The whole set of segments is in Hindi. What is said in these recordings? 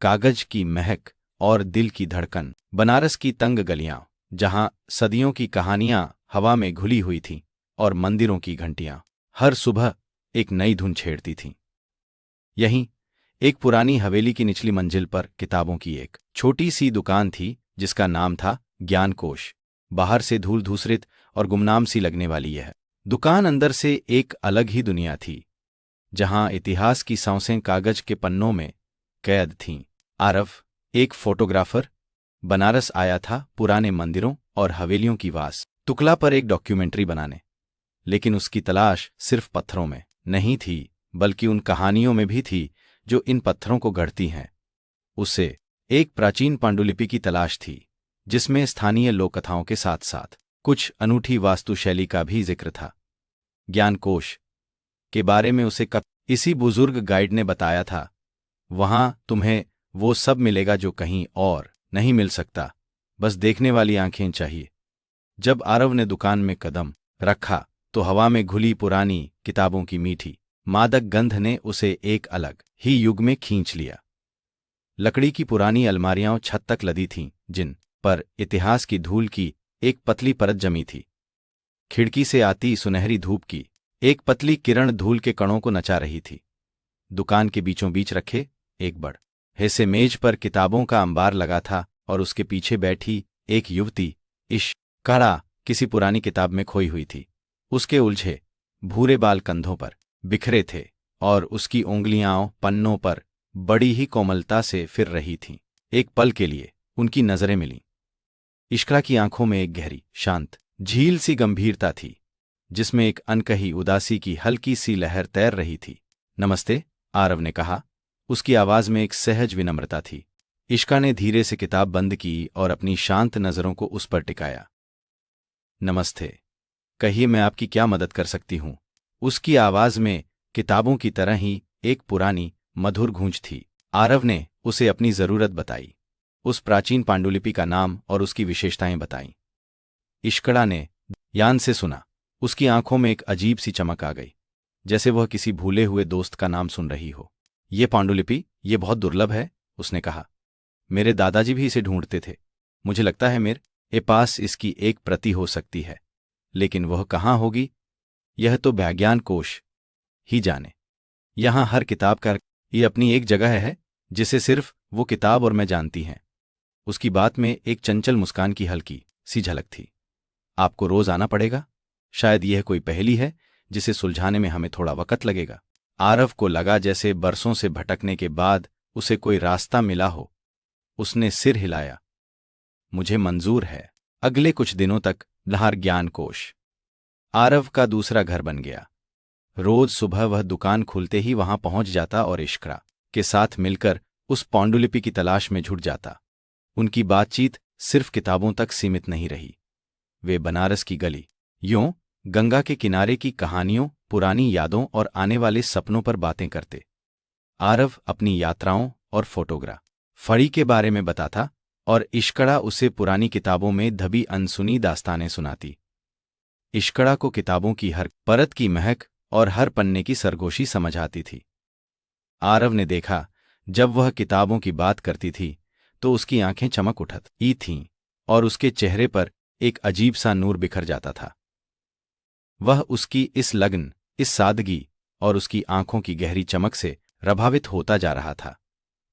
कागज की महक और दिल की धड़कन। बनारस की तंग गलियां, जहां सदियों की कहानियां हवा में घुली हुई थीं और मंदिरों की घंटियां हर सुबह एक नई धुन छेड़ती थीं। यहीं एक पुरानी हवेली की निचली मंजिल पर किताबों की एक छोटी सी दुकान थी, जिसका नाम था ज्ञानकोश। बाहर से धूल धूसरित और गुमनाम सी लगने वाली यह दुकान अंदर से एक अलग ही दुनिया थी, जहां इतिहास की सांसें कागज के पन्नों में कैद थीं। आरव, एक फोटोग्राफर, बनारस आया था पुराने मंदिरों और हवेलियों की वास तुकला पर एक डॉक्यूमेंट्री बनाने। लेकिन उसकी तलाश सिर्फ पत्थरों में नहीं थी, बल्कि उन कहानियों में भी थी जो इन पत्थरों को गढ़ती हैं। उसे एक प्राचीन पांडुलिपि की तलाश थी, जिसमें स्थानीय लोककथाओं के साथ साथ कुछ अनूठी वास्तुशैली का भी जिक्र था। ज्ञानकोश के बारे में उसे इसी बुजुर्ग गाइड ने बताया था, वहां तुम्हें वो सब मिलेगा जो कहीं और नहीं मिल सकता, बस देखने वाली आंखें चाहिए। जब आरव ने दुकान में कदम रखा तो हवा में घुली पुरानी किताबों की मीठी मादक गंध ने उसे एक अलग ही युग में खींच लिया। लकड़ी की पुरानी अलमारियां छत तक लदी थीं, जिन पर इतिहास की धूल की एक पतली परत जमी थी। खिड़की से आती सुनहरी धूप की एक पतली किरण धूल के कणों को नचा रही थी। दुकान के बीचों बीच रखे एक बड़ हिस्से मेज पर किताबों का अंबार लगा था और उसके पीछे बैठी एक युवती इश्कड़ा किसी पुरानी किताब में खोई हुई थी। उसके उलझे भूरे बाल कंधों पर बिखरे थे और उसकी उंगलियां पन्नों पर बड़ी ही कोमलता से फिर रही थीं। एक पल के लिए उनकी नजरें मिलीं। इश्कड़ा की आंखों में एक गहरी, शांत, झील सी गंभीरता थी, जिसमें एक अनकही उदासी की हल्की सी लहर तैर रही थी। नमस्ते, आरव ने कहा। उसकी आवाज में एक सहज विनम्रता थी। इश्का ने धीरे से किताब बंद की और अपनी शांत नजरों को उस पर टिकाया। नमस्ते, कहिए, मैं आपकी क्या मदद कर सकती हूं? उसकी आवाज में किताबों की तरह ही एक पुरानी मधुर गूंज थी। आरव ने उसे अपनी जरूरत बताई, उस प्राचीन पांडुलिपि का नाम और उसकी विशेषताएं बताईं। इश्कड़ा ने ध्यान से सुना। उसकी आंखों में एक अजीब सी चमक आ गई, जैसे वह किसी भूले हुए दोस्त का नाम सुन रही हो। ये पांडुलिपि, ये बहुत दुर्लभ है, उसने कहा। मेरे दादाजी भी इसे ढूंढते थे। मुझे लगता है मेरे पास इसकी एक प्रति हो सकती है, लेकिन वह कहाँ होगी, यह तो विज्ञान कोश ही जाने। यहां हर किताब का ये अपनी एक जगह है, जिसे सिर्फ वो किताब और मैं जानती हैं। उसकी बात में एक चंचल मुस्कान की हल्की सी झलक थी। आपको रोज आना पड़ेगा? शायद यह कोई पहेली है जिसे सुलझाने में हमें थोड़ा वक्त लगेगा। आरव को लगा जैसे बरसों से भटकने के बाद उसे कोई रास्ता मिला हो। उसने सिर हिलाया। मुझे मंजूर है। अगले कुछ दिनों तक लाहौर ज्ञानकोश आरव का दूसरा घर बन गया। रोज सुबह वह दुकान खुलते ही वहां पहुंच जाता और इश्कड़ा के साथ मिलकर उस पांडुलिपि की तलाश में जुट जाता। उनकी बातचीत सिर्फ किताबों तक सीमित नहीं रही। वे बनारस की गली, यूं गंगा के किनारे की कहानियों, पुरानी यादों और आने वाले सपनों पर बातें करते। आरव अपनी यात्राओं और फोटोग्राफी के बारे में बताता और इश्कड़ा उसे पुरानी किताबों में दबी अनसुनी दास्तानें सुनाती। इश्कड़ा को किताबों की हर परत की महक और हर पन्ने की सरगोशी समझ आती थी। आरव ने देखा, जब वह किताबों की बात करती थी तो उसकी आंखें चमक उठती थीं और उसके चेहरे पर एक अजीब सा नूर बिखर जाता था। वह उसकी इस लगन, इस सादगी और उसकी आंखों की गहरी चमक से प्रभावित होता जा रहा था।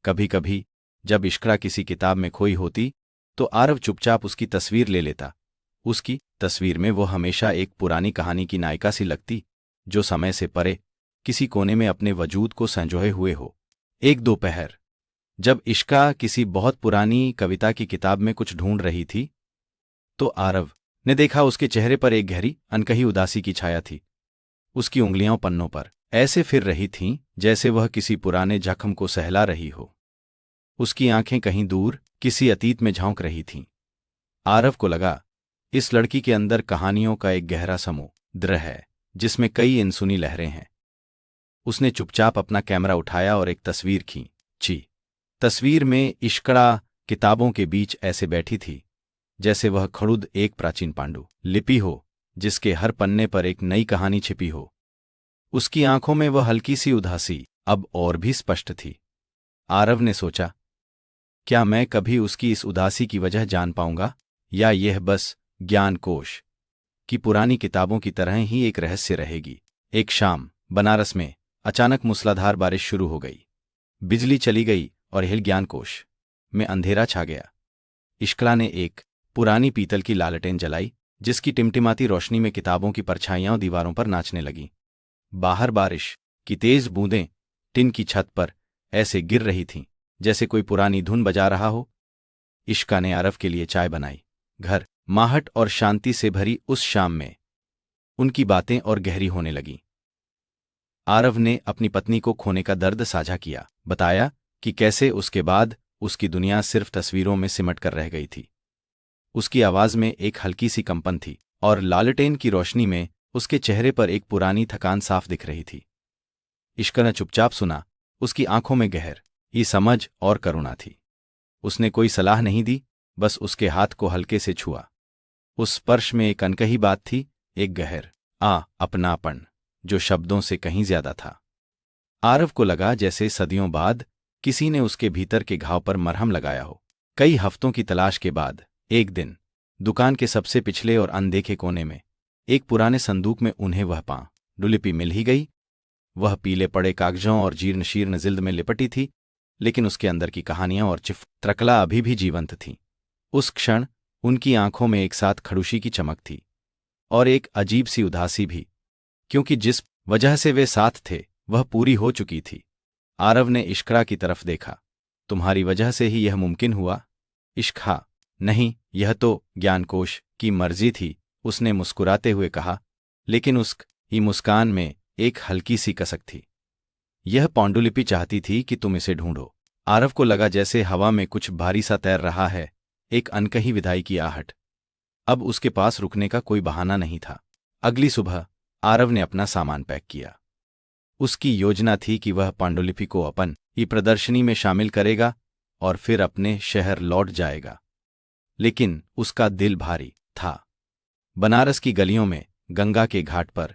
कभी कभी जब इश्कड़ा किसी किताब में खोई होती तो आरव चुपचाप उसकी तस्वीर ले लेता। उसकी तस्वीर में वो हमेशा एक पुरानी कहानी की नायिका सी लगती, जो समय से परे किसी कोने में अपने वजूद को संजोए हुए हो। एक दोपहर जब इश्का किसी बहुत पुरानी कविता की किताब में कुछ ढूंढ रही थी, तो आरव ने देखा उसके चेहरे पर एक गहरी, अनकही उदासी की छाया थी। उसकी उंगलियां पन्नों पर ऐसे फिर रही थीं जैसे वह किसी पुराने जख्म को सहला रही हो। उसकी आंखें कहीं दूर किसी अतीत में झांक रही थीं। आरव को लगा, इस लड़की के अंदर कहानियों का एक गहरा समुद्र है, जिसमें कई अनसुनी लहरें हैं। उसने चुपचाप अपना कैमरा उठाया और एक तस्वीर खींची। तस्वीर में इश्कड़ा किताबों के बीच ऐसे बैठी थी जैसे वह खुद एक प्राचीन पांडुलिपि हो, जिसके हर पन्ने पर एक नई कहानी छिपी हो। उसकी आंखों में वह हल्की सी उदासी अब और भी स्पष्ट थी। आरव ने सोचा, क्या मैं कभी उसकी इस उदासी की वजह जान पाऊंगा, या यह बस ज्ञानकोश की पुरानी किताबों की तरह ही एक रहस्य रहेगी? एक शाम बनारस में अचानक मूसलाधार बारिश शुरू हो गई। बिजली चली गई और हिल ज्ञानकोश में अंधेरा छा गया। इश्कला ने एक पुरानी पीतल की लालटेन जलाई, जिसकी टिमटिमाती रोशनी में किताबों की परछाइयां दीवारों पर नाचने लगीं। बाहर बारिश की तेज बूंदें टिन की छत पर ऐसे गिर रही थीं जैसे कोई पुरानी धुन बजा रहा हो। इश्का ने आरव के लिए चाय बनाई। घर माहट और शांति से भरी उस शाम में उनकी बातें और गहरी होने लगीं। आरव ने अपनी पत्नी को खोने का दर्द साझा किया, बताया कि कैसे उसके बाद उसकी दुनिया सिर्फ तस्वीरों में सिमट कर रह गई थी। उसकी आवाज में एक हल्की सी कंपन थी और लालटेन की रोशनी में उसके चेहरे पर एक पुरानी थकान साफ दिख रही थी। इश्क ने चुपचाप सुना। उसकी आंखों में गहरी समझ और करुणा थी। उसने कोई सलाह नहीं दी, बस उसके हाथ को हल्के से छुआ। उस स्पर्श में एक अनकही बात थी, एक गहर अपनापन जो शब्दों से कहीं ज्यादा था। आरव को लगा जैसे सदियों बाद किसी ने उसके भीतर के घाव पर मरहम लगाया हो। कई हफ्तों की तलाश के बाद एक दिन दुकान के सबसे पिछले और अनदेखे कोने में एक पुराने संदूक में उन्हें वह पांडुलिपि मिल ही गई। वह पीले पड़े कागजों और जीर्ण शीर्ण जिल्द में लिपटी थी, लेकिन उसके अंदर की कहानियां और चित्रकला अभी भी जीवंत थीं। उस क्षण उनकी आंखों में एक साथ खड़ुशी की चमक थी और एक अजीब सी उदासी भी, क्योंकि जिस वजह से वे साथ थे वह पूरी हो चुकी थी। आरव ने इश्करा की तरफ देखा। तुम्हारी वजह से ही यह मुमकिन हुआ? इश्का, नहीं, यह तो ज्ञानकोश की मर्जी थी, उसने मुस्कुराते हुए कहा, लेकिन उसकी मुस्कान में एक हल्की सी कसक थी। यह पांडुलिपि चाहती थी कि तुम इसे ढूंढो। आरव को लगा जैसे हवा में कुछ भारी सा तैर रहा है, एक अनकही विदाई की आहट। अब उसके पास रुकने का कोई बहाना नहीं था। अगली सुबह आरव ने अपना सामान पैक किया। उसकी योजना थी कि वह पांडुलिपि को अपनी प्रदर्शनी में शामिल करेगा और फिर अपने शहर लौट जाएगा। लेकिन उसका दिल भारी था। बनारस की गलियों में, गंगा के घाट पर,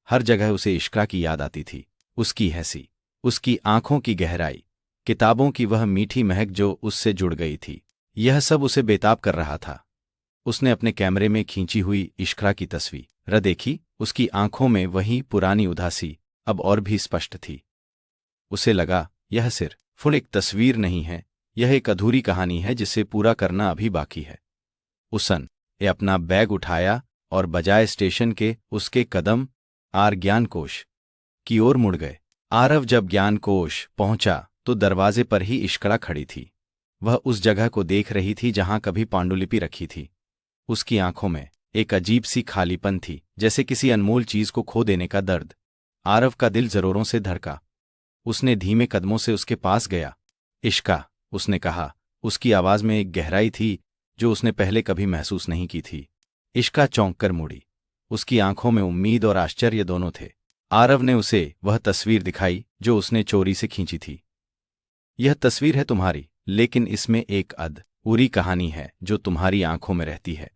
हर जगह उसे इश्का की याद आती थी। उसकी हंसी, उसकी आंखों की गहराई, किताबों की वह मीठी महक जो उससे जुड़ गई थी, यह सब उसे बेताब कर रहा था। उसने अपने कैमरे में खींची हुई इश्का की तस्वीर देखी। उसकी आंखों में वही पुरानी उदासी अब और भी स्पष्ट थी। उसे लगा यह सिर्फ एक तस्वीर नहीं है, यह एक अधूरी कहानी है जिसे पूरा करना अभी बाकी है। उसने अपना बैग उठाया और बजाय स्टेशन के उसके कदम ज्ञानकोश की ओर मुड़ गए। आरव जब ज्ञानकोश पहुंचा तो दरवाजे पर ही इश्करा खड़ी थी। वह उस जगह को देख रही थी जहां कभी पांडुलिपि रखी थी। उसकी आंखों में एक अजीब सी खालीपन थी, जैसे किसी अनमोल चीज को खो देने का दर्द। आरव का दिल जरोरों से धड़का। उसने धीमे कदमों से उसके पास गया। इश्का, उसने कहा। उसकी आवाज में एक गहराई थी जो उसने पहले कभी महसूस नहीं की थी। इश्का चौंक कर मुड़ी। उसकी आंखों में उम्मीद और आश्चर्य दोनों थे। आरव ने उसे वह तस्वीर दिखाई जो उसने चोरी से खींची थी। यह तस्वीर है तुम्हारी, लेकिन इसमें एक अधूरी कहानी है जो तुम्हारी आंखों में रहती है,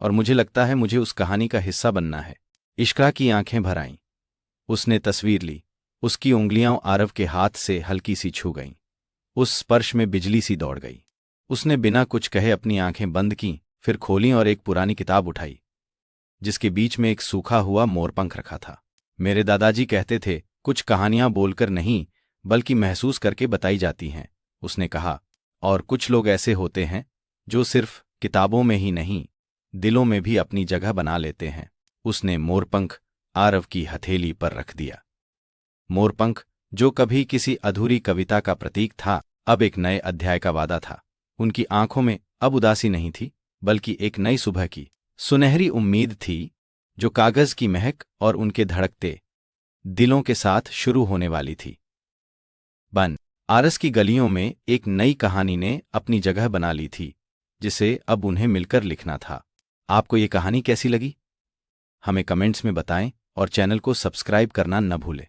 और मुझे लगता है मुझे उस कहानी का हिस्सा बनना है। इश्का की आंखें भर आईं। उसने तस्वीर ली। उसकी उंगलियां आरव के हाथ से हल्की सी छू गईं। उस स्पर्श में बिजली सी दौड़ गई। उसने बिना कुछ कहे अपनी आंखें बंद कीं, फिर खोलीं और एक पुरानी किताब उठाई जिसके बीच में एक सूखा हुआ मोरपंख रखा था। मेरे दादाजी कहते थे, कुछ कहानियां बोलकर नहीं बल्कि महसूस करके बताई जाती हैं, उसने कहा, और कुछ लोग ऐसे होते हैं जो सिर्फ किताबों में ही नहीं, दिलों में भी अपनी जगह बना लेते हैं। उसने मोरपंख आरव की हथेली पर रख दिया। मोरपंख, जो कभी किसी अधूरी कविता का प्रतीक था, अब एक नए अध्याय का वादा था। उनकी आंखों में अब उदासी नहीं थी, बल्कि एक नई सुबह की सुनहरी उम्मीद थी जो कागज की महक और उनके धड़कते दिलों के साथ शुरू होने वाली थी। बनारस की गलियों में एक नई कहानी ने अपनी जगह बना ली थी, जिसे अब उन्हें मिलकर लिखना था। आपको ये कहानी कैसी लगी? हमें कमेंट्स में बताएं और चैनल को सब्सक्राइब करना न भूलें।